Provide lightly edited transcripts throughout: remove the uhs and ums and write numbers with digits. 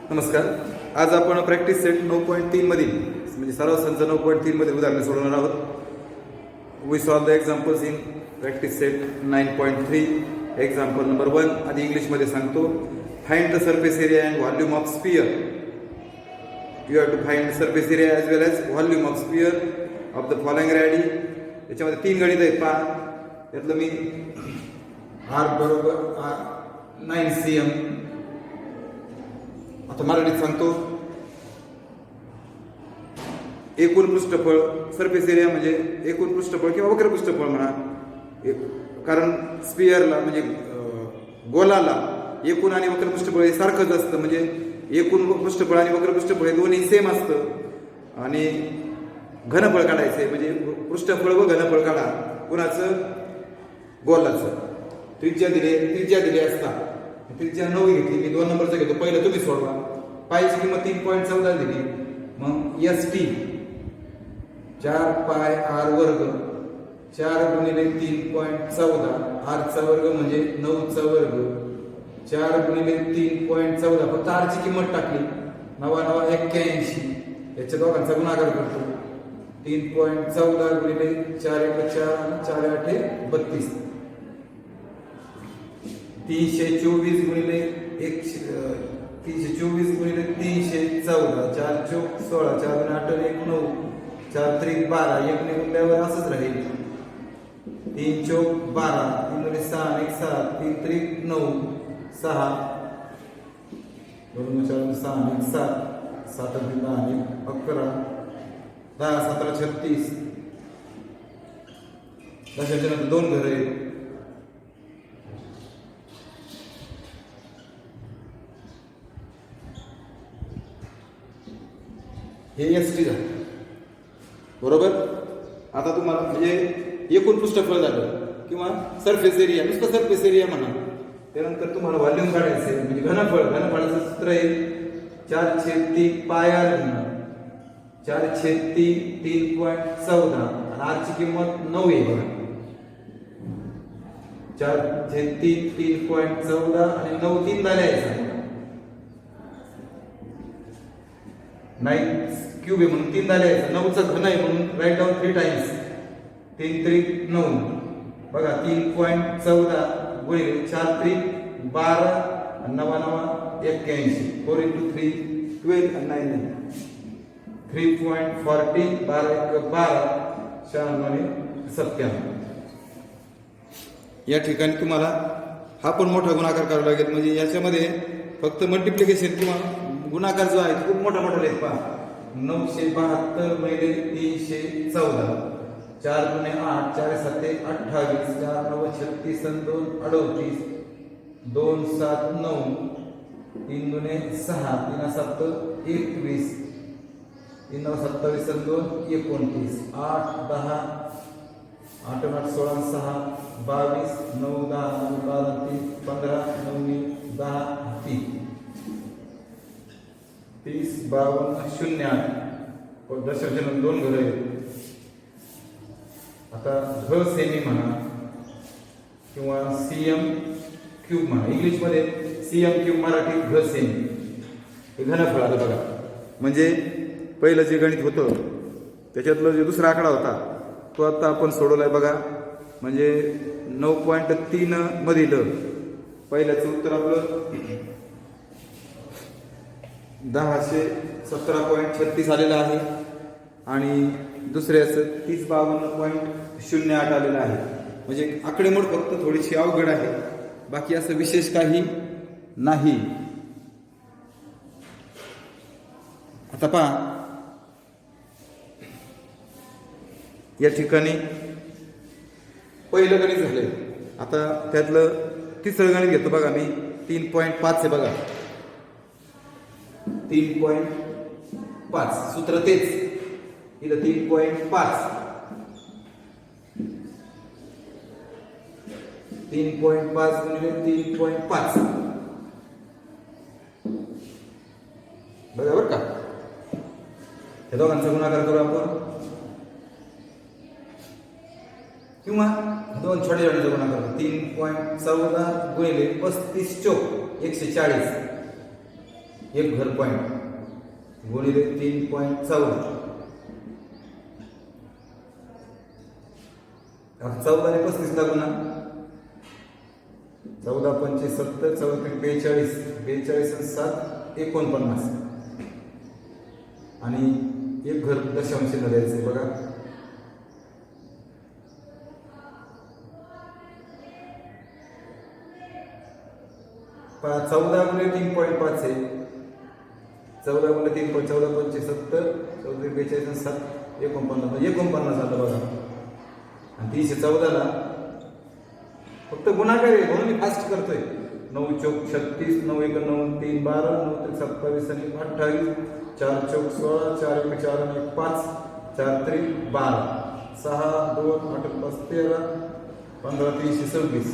नमस्कार. आज आपण प्रॅक्टिस सेट 9.3 मधील म्हणजे सराव संच 9.3 मधील उदाहरणे सोडवणार आहोत. We solve the examples in practice set 9.3. Example number 1 आधी इंग्लिशमध्ये सांगतो. Find the surface area and volume of sphere. You have to find surface area as well as volume of sphere of the following radii. याच्यामध्ये 3 गणित आहेत पहा. त्यातलं मी r बरोबर 9 cm आता मराठीत सांगतो. एकूण पृष्ठफळ सरफेस एरिया म्हणजे एकूण पृष्ठफळ किंवा वक्र पृष्ठफळ म्हणा, कारण स्पियरला म्हणजे गोलाला एकूण आणि वक्र पृष्ठफळ हे सारखंच असतं. म्हणजे एकूण पृष्ठफळ आणि वक्र पृष्ठफळ हे दोन्ही सेम असतं. आणि घनफळ काढायचं म्हणजे पृष्ठफळ व घनफळ काढा कुणाचं, गोलाचं. त्रिज्या दिली असता त्रिज्या 9 घेतली, मी 2 नंबरचा घेतो. पहिलं तुम्ही सोडवा. पायची किंमत 3.14 दिली. मग ST 4 पाय r वर्ग 4 गुणिले 3.14 r चा वर्ग म्हणजे 9 चा वर्ग 4 गुणिले 3.14. फक्त r ची किंमत टाकली 99181. याच्या दोघांचा गुणाकार करतो. 3.14 गुणिले 4 × 4 4 8 32. 324 गुणिले 324 गुणिले 314 4 चौक 16 4 2 8 1 9 4 त्रिक 12 1 ने गुणल्यावर असंच राहील. 3 चौक 12 3 दुणे 6 1 6 3 त्रिक 9 6 2 4 6 1 7 7 3 10 11 10 17 36. दशाच्या नंतर 2 घर आहेत. हे ST झालं बरोबर. आता तुम्हाला म्हणजे एकूण पृष्ठफळ झालं किंवा सरफेस एरिया, नुसतं सरफेस एरिया म्हणा. त्यानंतर तुम्हाला व्हॉल्यूम काढायचं आहे म्हणजे घनफळाचं सूत्र आहे 4/3 पाय r घेणार. 4/3 3.14 आणि r ची किंमत 9 आहे बघा. 4/3 3.14 आणि 9 3 झाले 9 क्यूब आहे म्हणून 3 झाले. 9चं घन आहे म्हणून राईट डाऊन 3 टाइम्स. 3 त्रिक 9 बघा. 3.14 गुणिले 4 त्रिक 12 9 9 81. 4 × 3 12 आणि 9 3.40 12 1 12 97. या ठिकाणी तुम्हाला हा पण मोठा गुणाकार करावा लागेल. म्हणजे याच्यामध्ये फक्त मल्टिप्लिकेशन किंवा गुणाकार जो आहे तो खूप मोठा लिहित पहा. 972 गुणिले 314 4 गुणे 8 4 7 28 4 9 36 आणि 2 38 2 7 9 3 गुणे 6 3 7 21 3 9 27 आणि 2 29 8 10 8 8 16 6 22 9 10 12 3 15 9 10 3 30 52 08. दशांशानं 2 घर आहेत. आता घ सेमी म्हणा किंवा CM क्यूब म्हणा. इंग्लिशमध्ये CM क्यूब, मराठी घ सेमी. हे घनफळ आलं बघा. म्हणजे पहिलं जे गणित होतं त्याच्यातलं जे दुसरा आकडा होता तो आता आपण सोडवलाय बघा. म्हणजे 9.3 मधील पहिल्याचं उत्तर आपलं 1017.36 आलेलं आहे आणि दुसऱ्याचं 3052.08 आलेलं आहे. म्हणजे आकडेमोड फक्त थोडीशी अवघड आहे, बाकी असं विशेष काही नाही. आता पहा या ठिकाणी पहिलं गणित झालंय. आता त्यातलं तिसरं गणित घेतो बघा मी. 3.5 आहे बघा. 3.5 सूत्र तेच इथं 3.5 3.5 गुणिले 3.5 बरोबर का. हे दोघांचा गुणाकार करू आपण किंवा 2 छोट्या गुणाकार करू. 3.14 गुणिले 35 चौक 140 एक घर पॉईंट गुणिले 3.14. आता 14 आणि 35 लागू ना. 14 पंचे 70, 14 42, 42 आणि 7 49. आणि एक घर दशांश चिन्ह द्यायचंय बघा. पहा 14 गुणिले 3.5 आहे. 14 गुणिले 3. 14 पंचे 70, 14 42 आणि 7 49 म्हणजे 49 आलं बघा. आणि 314 ला फक्त गुणाकार आहे म्हणून मी फास्ट करतोय. 9 चौक 36, 9 1 9 3 12, 9 3 27 आणि 28, 4 चौक 16, 4 1 4 आणि 1 5, 4 3 12, 6 2 8 5 13, 15 326.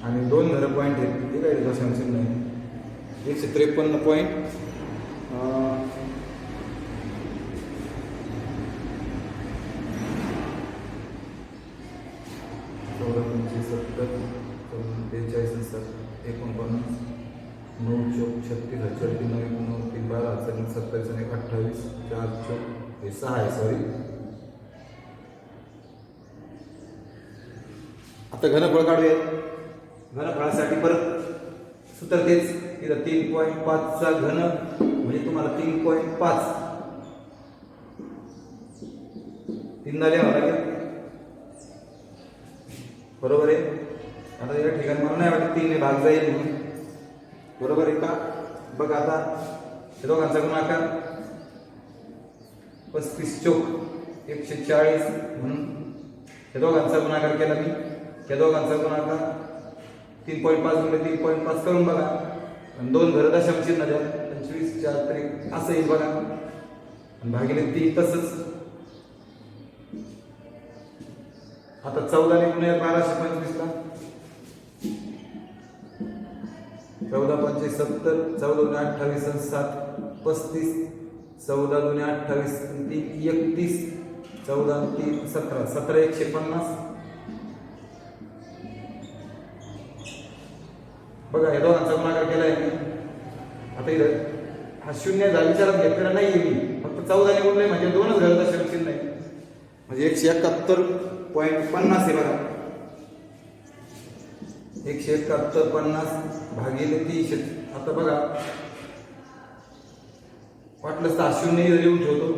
आणि 2 घर पॉईंट आहेत. हे काय दशांश नाही. 153 पॉईंट 14 पंचे 70, 42 7 49, 9 चौक 36, 4 3 9 9 3 12, 27 आणि 28, 4 चौक हे 6 आहे. सॉरी. आता घनफळ काढूया. घनफळासाठी परत सूत्र तेच. इथं 3.5 चा घन म्हणजे तुम्हाला 3.5 तीनदा लिहावं लागेल. बरोबर आहे. आता या ठिकाणी मला नाही वाटत 3 ने भाग जाईल म्हणून. बरोबर आहे का. बघा आता हे दोघांचा गुणाकार 35 चौक 140 म्हणून हे दोघांचा गुणाकार केला मी. या दोघांचा गुणाकार 3.5 गुणिले 3.5 करून बघा. 2 घर दशांश चिन्ह द्या. 25 4 3 असं येईल बघा. आणि भागिले 3 तसंच. आता 14 ने गुणिले 1225 ला 14 पंचे 70, 14 दुने 28 आणि 7 35, 14 दुने 28 आणि 3 31, 14 आणि 3 17, 17 150. बघा हे दोघांचा गुणाकार केलाय मी. आता इथं हा शून्याचा विचारात घेतलेला नाहीये मी. फक्त 14 ने गुणले म्हणजे 2च घर दशांश चिन्ह आहे. म्हणजे 171.50 आहे बघा. 171.50 भागिले 300. आता बघा वाटलंच तर शून्य लिहून ठेवतो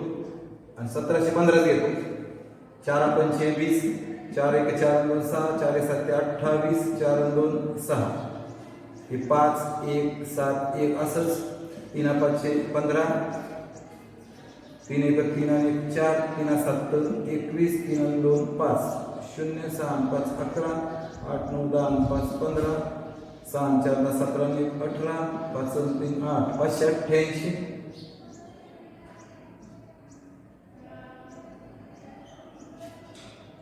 आणि 1715 घेतो. 4 पंचे 20, 4 1 4 2 6, 4 7 28, 4 2 6 हे 5 1 7 1 असंच. 3 5 15, 3 1 3 आणि 4, 3 7 21, 3 2 5, 0 6 5 11, 8 9 10 5 15, 6 4 10 17 1 18, 5 3 8 588.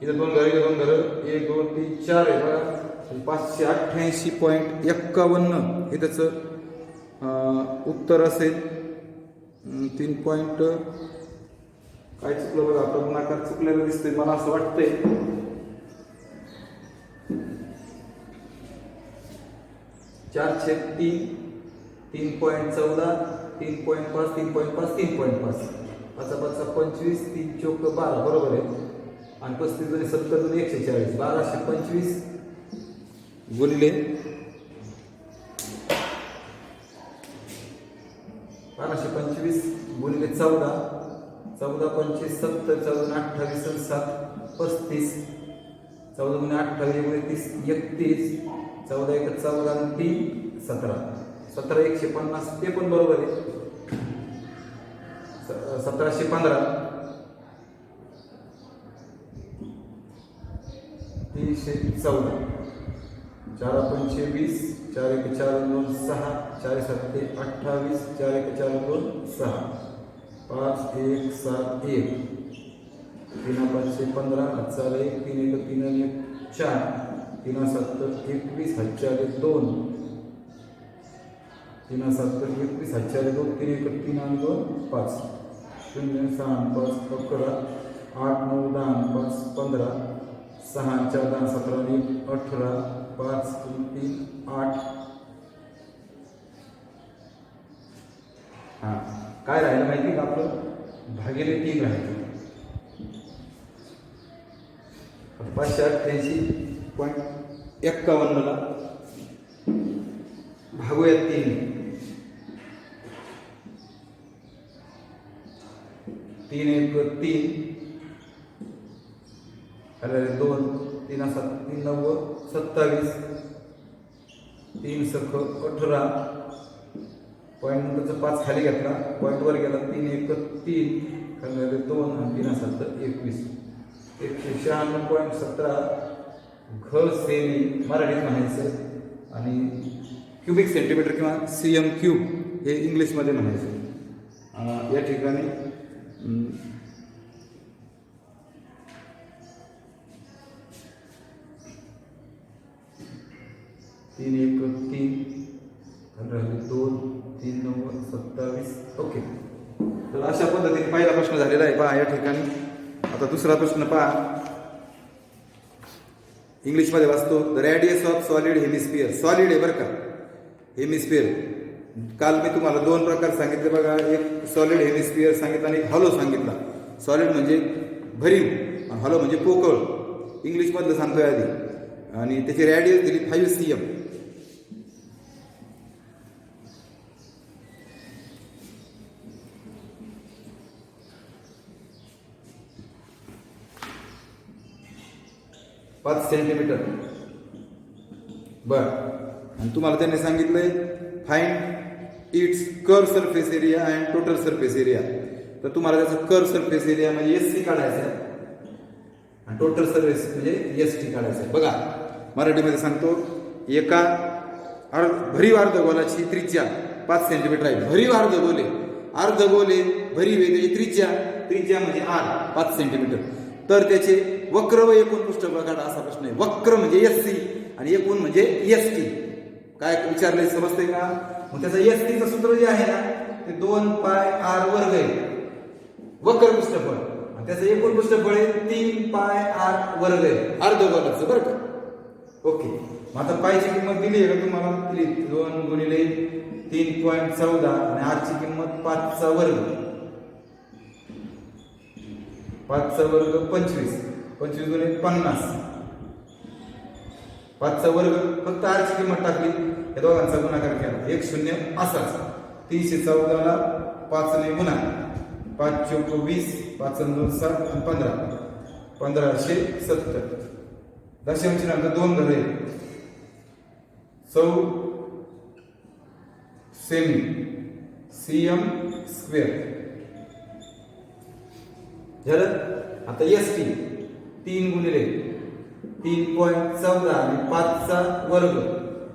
इथं 2 घर 1 2 3 4 आहे बघा. 588.51 हे त्याचं उत्तर असेल. 3 पॉईंट काय चुकलं बघा. आपला गुणाकार चुकलेला दिसतोय मला असं वाटतंय. 4/3 3.14 3.5 3.5 3.5 5 5 25 3 चौक 12 बरोबर आहे. आणि 35 आणि 70 आणि 140 1225 गुणिले 1225 गुणिले 14, 14 पंचे 70, 14 28 आणि 7 35, 14 गुणिले 28 गुणिले 30 31, 14 1 14 आणि 3 17, 17 150 ते पण बरोबर आहे. 1715 314, 4 पंचे 20, 4 1 4 2 6, 4 7 28, 4 1 4 2 6, 5 1 7 1, 3 5 15, 4 1 3 1 3 1 4, 3 7 21, 4 2, 3 7 21, 4 2, 3 1 3 आणि 2 5, 0 6 5 11, 8 9 10 5 15, 6 4 10 17 18, 5 3 8, हां काय राहिलं माहिती का आपलं भागिले 3 राहिलं 588.51 ला भागूया 3 3 1 3 अरे 2 3 7 3 9 27 3 सख 18 पॉईंट नंतरचा 5 खाली घेतला पॉईंट वर गेला 3 1 3 खाली 2 आणि 3 7 21 196.17 घ सेमी मराठीत म्हणायचं आणि क्युबिक सेंटीमीटर किंवा CM क्यूब हे इंग्लिशमध्ये म्हणायचं. या ठिकाणी 3 1 3 2 3 9 27 ओके. तर अशा पद्धतीने पहिला प्रश्न झालेला आहे पहा या ठिकाणी. आता दुसरा प्रश्न पहा इंग्लिशमध्ये वाचतो. The radius of solid hemisphere. Solid आहे बरं का हेमिस्फिअर. काल मी तुम्हाला 2 प्रकार सांगितले बघा. एक सॉलिड हेमिस्फिअर सांगितलं आणि हॉलो सांगितला. सॉलिड म्हणजे भरीव आणि हॉलो म्हणजे पोकळ. इंग्लिशमधलं सांगतोय आधी. आणि त्याची रेडियस दिली 5 cm. पाच सेंटीमीटर बर. आणि तुम्हाला त्यांनी सांगितलंय find its curve surface area and total surface area. तर तुम्हाला त्याचा कर्व सरफेस एरिया म्हणजे SC काढायचा आहे आणि टोटल सरफेस म्हणजे ST काढायचं आहे. बघा मराठीमध्ये सांगतो. एका भरीव अर्धगोलाची त्रिज्या 5 सेंटीमीटर आहे. भरीव अर्धगोल आहे. अर्धगोल आहे भरीव आहे त्याची त्रिज्या म्हणजे R 5 सेंटीमीटर. तर त्याचे वक्र व एकूण पृष्ठफळ काढा असा प्रश्न आहे. वक्र म्हणजे SC आणि एकूण म्हणजे ST. काय विचारलंय समजतंय का? मग त्याचं STचं सूत्र जे आहे ना ते 2πr वर्ग आहे वक्र पृष्ठफळ. आणि त्याचं एकूण पृष्ठफळ आहे 3πr वर्ग आहे अर्धगोलाचं बरं का. ओके. मग आता पायची किंमत दिली आहे का तुम्हाला? दिली 2 गुणिले 3.14 आणि R ची किंमत 5चा वर्ग. 5चा वर्ग 25 25 गुणिले 50 5चा वर्ग. फक्त R ची किंमत टाकली या दोघांचा गुणाकार केला 1 0 असाच. 314 ला 5 ने गुणा 5 चौक 20 5 2 7 आणि 15 1570. दशांश नंतर 2 घरे 100 सेमी CM स्क्वेअर झालं. आता ST 3 गुणिले 3.14 आणि 5चा वर्ग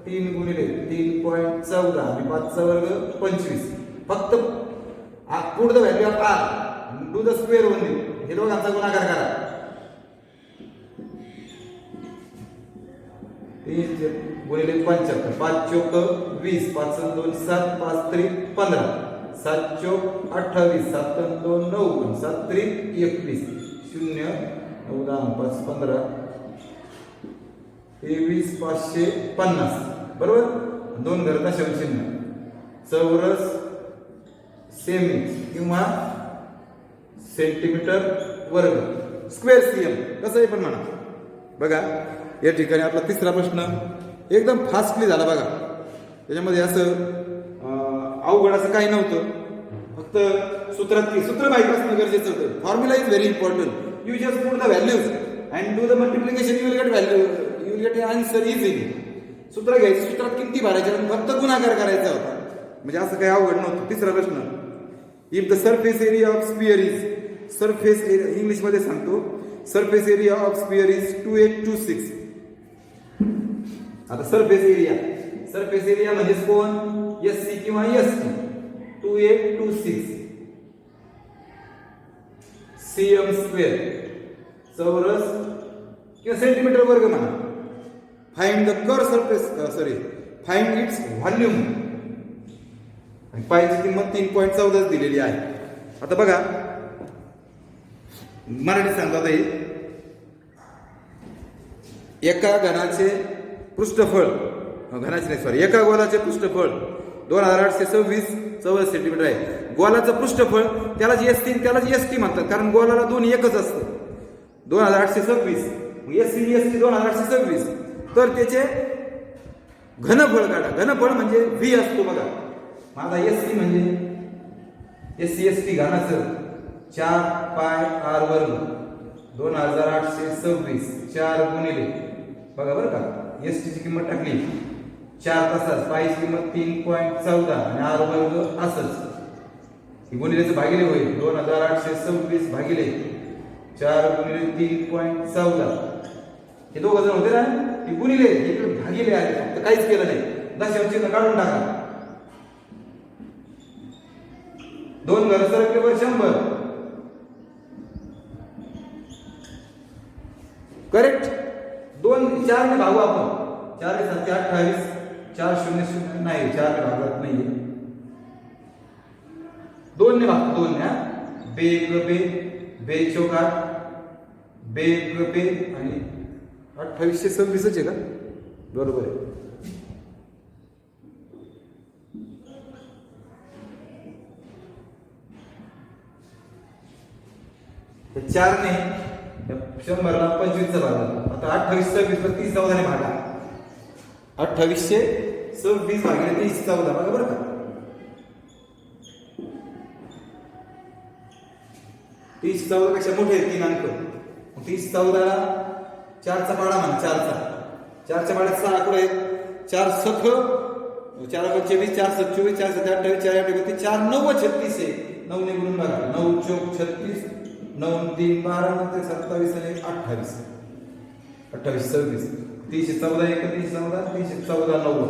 3 गुणिले 3.14 आणि 5चा वर्ग 25. फक्त put the value of R do the square only. हे दोघांचा गुणाकार करा. 3 गुणिले 75 5 चौक 20 5 2 7 5 3 15 7 चौक 28 7 2 9 7 3 21 0 9 10 5 15 23 550 बरोबर. 2 घर दशांश चिन्ह चौरस सेमी किंवा सेंटीमीटर वर्ग स्क्वेअर CM कसंही पण म्हणा. बघा या ठिकाणी आपला तिसरा प्रश्न एकदम फास्टली झाला बघा. त्याच्यामध्ये असं अवघड असं काही नव्हतं. फक्त सूत्र माहिती असणं गरजेचं होतं. Formula is very important. You just put the values and do the multiplication you will get value you will get answer easily. सूत्र घ्यायचं सूत्रात किमती भरायच्या आणि फक्त गुणाकार करायचा होता. म्हणजे असं काही अवघड नव्हतं. तिसरा प्रश्न if the surface area of sphere is surface area इंग्लिशमध्ये सांगतो. Surface area of sphere is 2826. आता सरफेस एरिया म्हणजे कोण SC किंवा ST 2826 CM स्क्वेअर चौरस किंवा सेंटीमीटर वर्ग म्हणा. Find the curve surface find its volume. आणि पायची किंमत 3.14 दिलेली आहे. आता बघा मराठी सांगतात एका घनाचे पृष्ठफळ एका गोलाचे पृष्ठफळ 2826 चौरस सेंटीमीटर आहे. गोलाचं पृष्ठफळ त्याला जी एस टी त्याला जी एस टी म्हणतात, कारण गोलाला दोन एकच असतं. 2826 एस सी एस टी 2826. तर त्याचे घनफळ काढा. घनफळ म्हणजे व्ही असतो बघा. माझा एस टी म्हणजे एस सी एस टी घनाचं 4πr² 2826 4 गुणिले बघा बरं का, एस टी ची किंमत टाकली 4 तासात, पायची किंमत 3.14 आणि आर वर्ग असंच गुणिलेचं भागिले होईल. 2826 भागिले 4 गुणिले 3.14. हे दोघं जण होते ना, ते गुणिले इकडे भागिले आले, फक्त काहीच केलं नाही. दशांश चिन्ह काढून टाका. 2 घर सरकल्यावर 100. करेक्ट. 2 4 ने भागू आपण. 4 × 7 = 28. 4 0 0 नाही, 4 ने भागत नाहीये. 2 ने भागतो. 2 ने बे ग बे बे चौक 8 बे ग बे आणि 2826 आहे का? बरोबर आहे. तर 4 ने 100 ला 25 चा भाग. आता 2826 ला 30 14 ने भागा. 2826 भागिले 30 14 बघा बरं का. 30 14 पेक्षा मोठे आहेत 3 अंक. 30 14 ला 4 चा पाडा म्हणा. 4 च्या पाड्यात 6 आकडे आहेत. 4 सख 4 × 24 4 7 24 4 7 28 4 8 32 4 9 36 आहे. 9 ने गुणून बघा. 9 चौक 36 9 3 12 नंतर 27 आणि 28 26. 30 14 31 14 30 14 9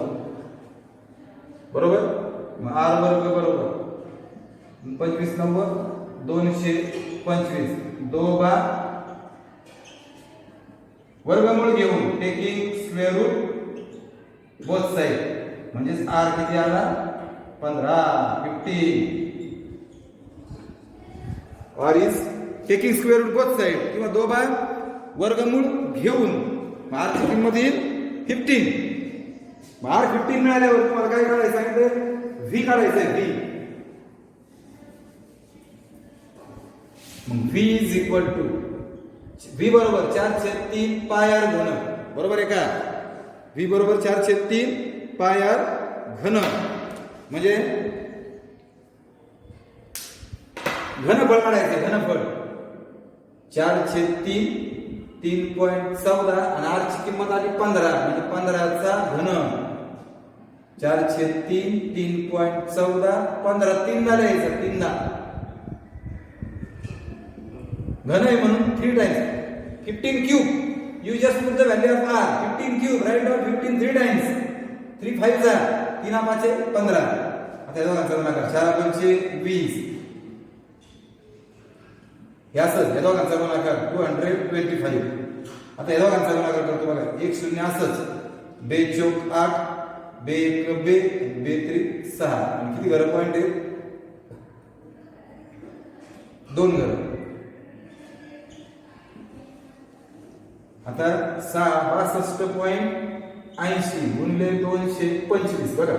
बरोबर. मग आर वर्ग बरोबर 25 9 225. 2 बा वर्गमूळ घेऊन taking square root both side म्हणजे आर किती आला 15 R is taking square root both side किंवा 2 बाय वर्गमूळ घेऊन आर ची किंमत येईल 15. आर 15 मिळाल्यावर तुम्हाला काय काढायचं सांगितलं व्ही काढायचं आहे. व्ही मग V is equal to V बरोबर 4/3 पाय आर घन. बरोबर आहे का? व्ही बरोबर 4/3 पाय आर घन म्हणजे घनफळ काढायचं. घनफळ 4/3 3.14 आणि आर ची किंमत आली 15 म्हणजे 15 चा घन. 4/3 3.14 15 3 दा लिहायचं. 3 दा घन आहे म्हणून 3 times 15 cube. You just put the value of R 15 cube. Write down 15 3 times. 3 5 जा 3 5 15. आता हे दोघांचा गुणाकार 4 5 20. हे असंच हे दोघांचा गुणाकार 225. आता हे दोघांचा गुणाकार करतो बघा. 1 0 असंच. 2 चौक 8 2 1 2 2 3 6 आणि किती घर पॉइंट आहे 2 घर. आता 62.80 गुणिले 225 बघा.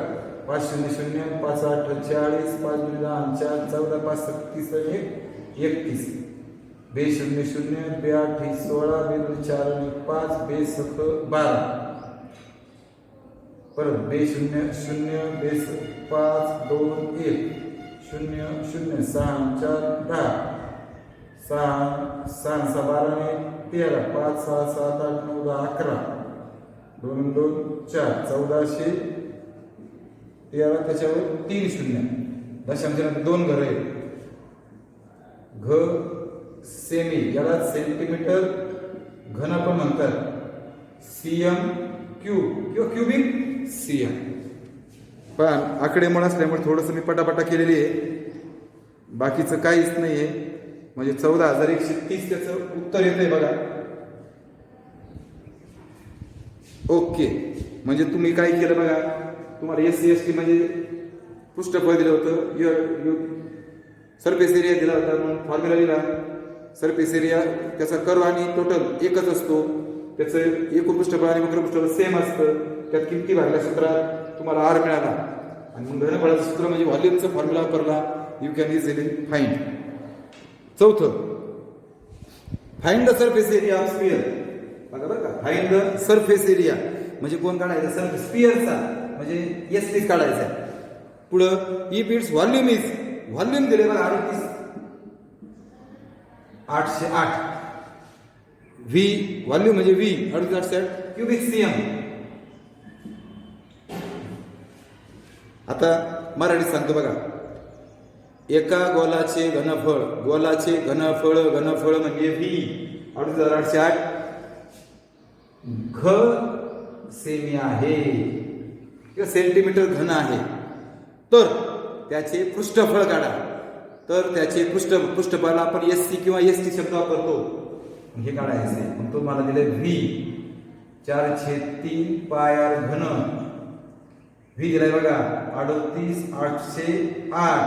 5 0 0 5 8 40 5 10 4 14 5 37 आणि 31. 2 0 0 2 8 16 2 4 आणि 5 2 7 12 परत 2 0 0 2 5 2 1 0 0 6 4 10 6 6 12 आणि 13 5 6 7 8 9 10 11 2 2 4 1413 त्याच्यावर 3 0 दशांशानंतर 2 घर आहे. घ सेमी याला सेंटीमीटर घन पण म्हणतात. सीएम क्यूब किंवा क्यूबिक सीएम. पण आकडेमोड असल्यामुळे थोडस मी पटापटा केलेली आहे. बाकीचं काहीच नाहीये. म्हणजे 14130 त्याचं उत्तर येतंय बघा. ओके. म्हणजे तुम्ही काय केलं बघा. तुम्हाला SC ST म्हणजे पृष्ठफळ दिलं होतं. सरफेस एरिया दिला होता म्हणून फॉर्म्युला लिहिला. सरफेस एरिया त्याचा कर्व आणि टोटल एकच असतो. त्याचं एकूण पृष्ठफळ आणि वक्र पृष्ठफळ सेम असतं. त्यात किमती भरल्या सूत्रात तुम्हाला आर मिळाला. आणि मग घनफळाचं सूत्र म्हणजे व्हॉल्यूमचा फॉर्म्युला वापरला, यू कॅन इझिली फाइंड. चौथं, find the surface area of sphere. बघा बरं का, फाइंड द सरफेस एरिया म्हणजे कोण काढायचा, सरफेस स्फिअरचा म्हणजे एस टी काढायचा. पुढं if it's volume is, volume दिले बघा 3808, व्ही व्हॉल्यूम म्हणजे व्ही 3808 क्युबिक सीएम. आता मराठीत सांगतो बघा, एका गोलाचे घनफळ, गोलाचे घनफळ, घनफळ म्हणजे व्ही 3808 घ सेमी आहे किंवा सेंटीमीटर घन आहे. तर त्याचे पृष्ठफळ काढा. तर त्याचे पृष्ठफळाला आपण एस सी किंवा एस टी शब्द वापरतो, हे काढायचे. मग तुम्हाला दिले व्ही 4/3 पाय आर घन. व्ही दिलाय बघा 38808,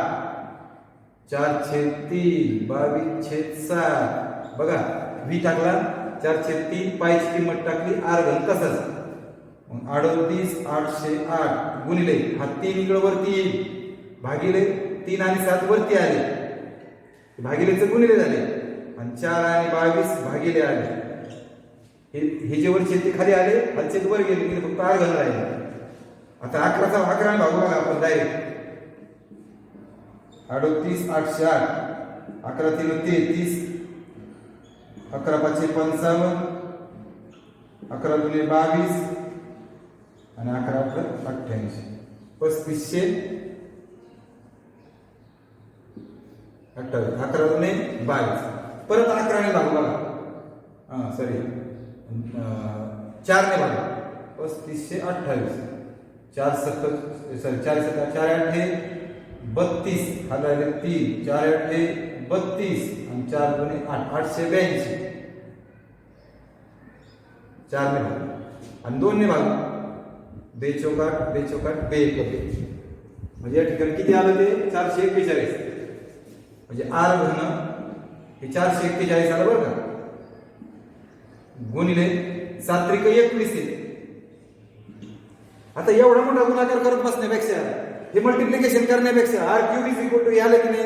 4/3 22/7. बघा व्ही टाकला 4/3, पायची किंमत टाकली आर घन तसंच. मग 38808 गुणिले हा 3 इकडे वरती येईल, भागिले 3 आणि 7 वरती आले, भागिलेचे गुणिले झाले, आणि 4 आणि 22 भागिले आले. हे जे वरचे ते खाली आले, खालचे वर गेले, फक्त आर घन राहिले. आता 11 आणि भागू बघा आपण डायरेक्ट. 38808, 11 33, 11 5 55, 11 2 22 आणि 11 8 28, 3528. 11 2 22, परत 11 ने भागू बघा, सॉरी 4 ने भागू, 3528. 4 7 सॉरी 4 7 4 8 32, हा राहिले 3, 4 8 32 आणि 4 2 8, 882. 4 ने भाग आणि 2 ने भाग, 2 चौक 8, 2 चौक 8, 2 1 म्हणजे या ठिकाणी किती आलं ते 441. म्हणजे आर घन हे 441 आलं बरं का, गुणिले 7 त्रिक 21 आहे. आता एवढा मोठा गुणाकार करत बसण्यापेक्षा, हे मल्टिप्लिकेशन करण्यापेक्षा R cube is equal to आलं की नाही,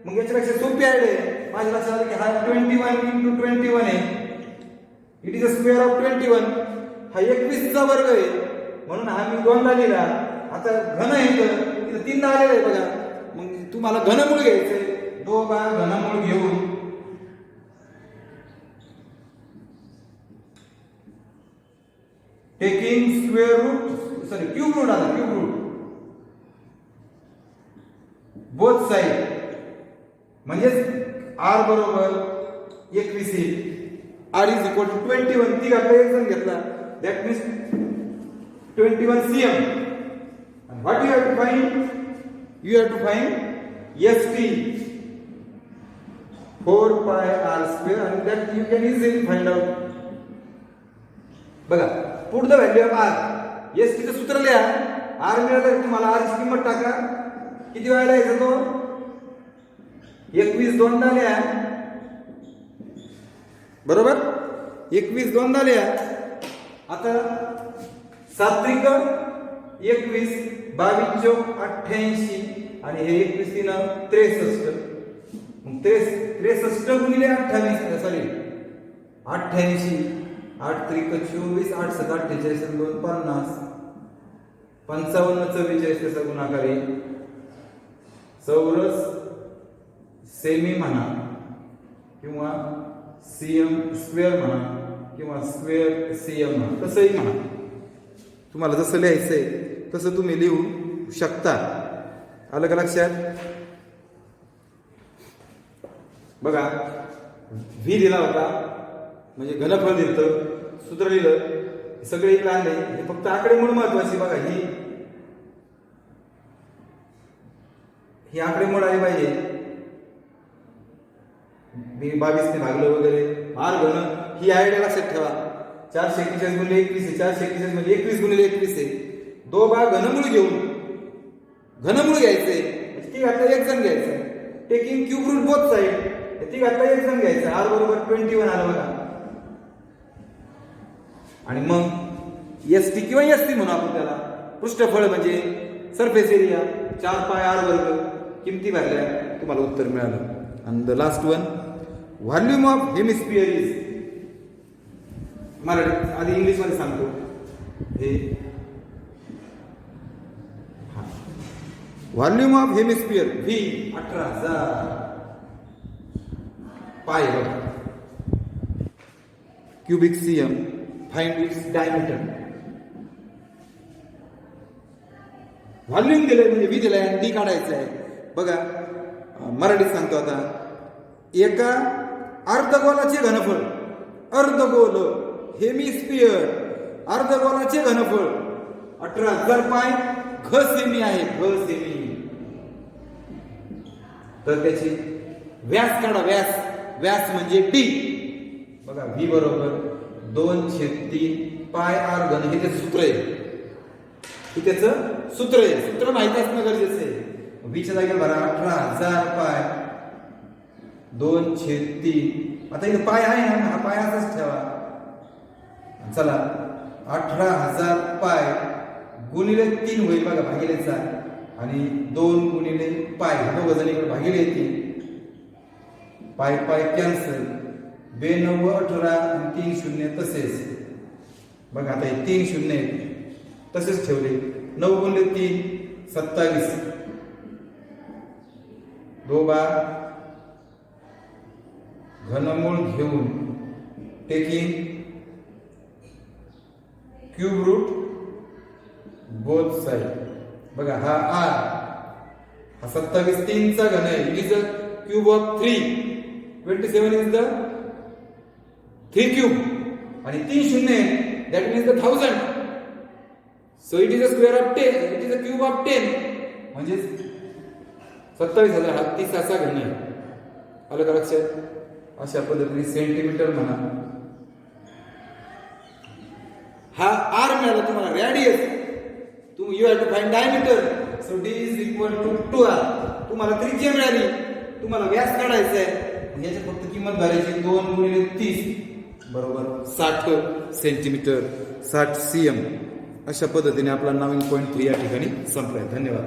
मग याच्यापेक्षा सोपी आयडिया आहे. माझ्या लक्षात आलं की हा 21 इंटू 21 आहे, it is a square of 21. हा 21 चा वर्ग आहे, म्हणून हा मी 2दा लिहिला. आता घन आहे तर इथं 3दा आलेला आहे बघा. मग तुम्हाला घनमूळ घ्यायचंय, 2 बार घनमूळ घेऊन taking square root, sorry cube root आला, क्यूब रूट बोथ साइड, म्हणजे आर बरोबर 21 येईल. आर इज इक्वल टू 21, ती घातला एक जण घेतला, that means 21 CM. And what you have to find? You have to find ST 4 pi r square, and that you can easily find out. बघा, put the value of r. ST चं सूत्र लिहा. r मिळालं तुम्हाला, r ची किंमत टाका. किती वेळा यायचा तो? 21 दोनदा लिहा, बरोबर? 21 दोनदा लिहा. आता 7 त्रिक 21, 22 चौक 88 आणि हे 21 3 63. मग 63 गुणिले 28, सॉरी 88, 8 त्रिक 24, 8 7 48 आणि 2 50, 55 44 त्याचा गुणाकार येईल. चौरस सेमी म्हणा किंवा सीएम स्क्वेअर म्हणा किंवा स्क्वेअर सीएम म्हणा, तसंही म्हणा. तुम्हाला जसं लिहायचंय तसं तुम्ही लिहू शकता. आलं का लक्षात? बघा, व्ही दिला होता म्हणजे घनफळ दिलं, सूत्र लिहिलं, सगळे इकडे आणले. हे फक्त आकडेमोड महत्वाची. बघा, ही आकडेमोड आली पाहिजे. मी 22 ने भागलं वगैरे. आर घन ही आयडिया लक्षात ठेवा. 441 गुणिले 21 आहे, 441 म्हणजे 21 गुणिले 21 आहे. 2 बार घनमूळ घेऊन घनमूळ घ्यायचंय, ती घातला एक जण घ्यायचं. Taking cube root both side, ती घातला एक जण घ्यायचं. आर बरोबर 21 आलं बघा. आणि मग एस टी किंवा एस टी म्हणू आपण त्याला. पृष्ठफळ म्हणजे सरफेस एरिया 4πr², किमती भरल्या तुम्हाला उत्तर मिळालं. आणि the last one, volume of hemisphere is, Marathi आधी इंग्लिश मध्ये सांगतो हे. व्हॉल्यूम ऑफ हेमिस्फिअर व्ही 18,000 पाय बघा. Cubic CM, find its diameter. Volume दिलंय म्हणजे व्ही दिलाय, डी काढायचं आहे. बघा मराठीत सांगतो आता. एका अर्धगोलाचे घनफळ, अर्धगोल हेमिस्फिअर, अर्धगोलाचे घनफळ 18,000 पाय घ सेमी आहे, घ सेमी. तर त्याची व्यास काढा, व्यास, व्यास म्हणजे डी. बघा व्ही बरोबर 2/3 पाय आर घन, हे त्याचं सूत्र आहे, हे त्याचं सूत्र आहे. सूत्र माहिती असणं गरजेचं आहे. व्हीच्या जागेवर भरा 18,000 पाय 2/3. आता इथे पाय आहे ना, हा पाय असाच ठेवा. चला 18,000 पाय गुणिले 3 होईल बघा, भागिले 4, आणि 2 गुणिले पाय, दोघ जण इकडे भागिले 3, पाय पाय कॅन्सल, 2 9 18 आणि 3 शून्य तसेच. बघा आता हे 3 शून्य तसेच ठेवले. 9 गुणिले 3 27, 2 बार घनमूळ घेऊन taking cube root both side. बघा हा आर, हा 27 3 चा घन आहे, it is a cube of 3. 27 is the 3 cube, आणि 3 शून्य आहे, that means the 1000. So it is a square of 10, it is a cube of 10, म्हणजे 27,000 हा 30 असा घन आहे. आलं का लक्षात? अशा पद्धतीने सेंटीमीटर म्हणा. हा आर मिळाला तुम्हाला, radius. You have to find diameter, so D is equal to 2r. तुम्हाला त्रिज्या मिळाली, तुम्हाला व्यास काढायचा आहे, याची फक्त किंमत भरायची. 2 गुणिले 30 बरोबर 60 सेंटीमीटर, 60 cm. अशा पद्धतीने आपला 9.3 या ठिकाणी संपलाय. धन्यवाद.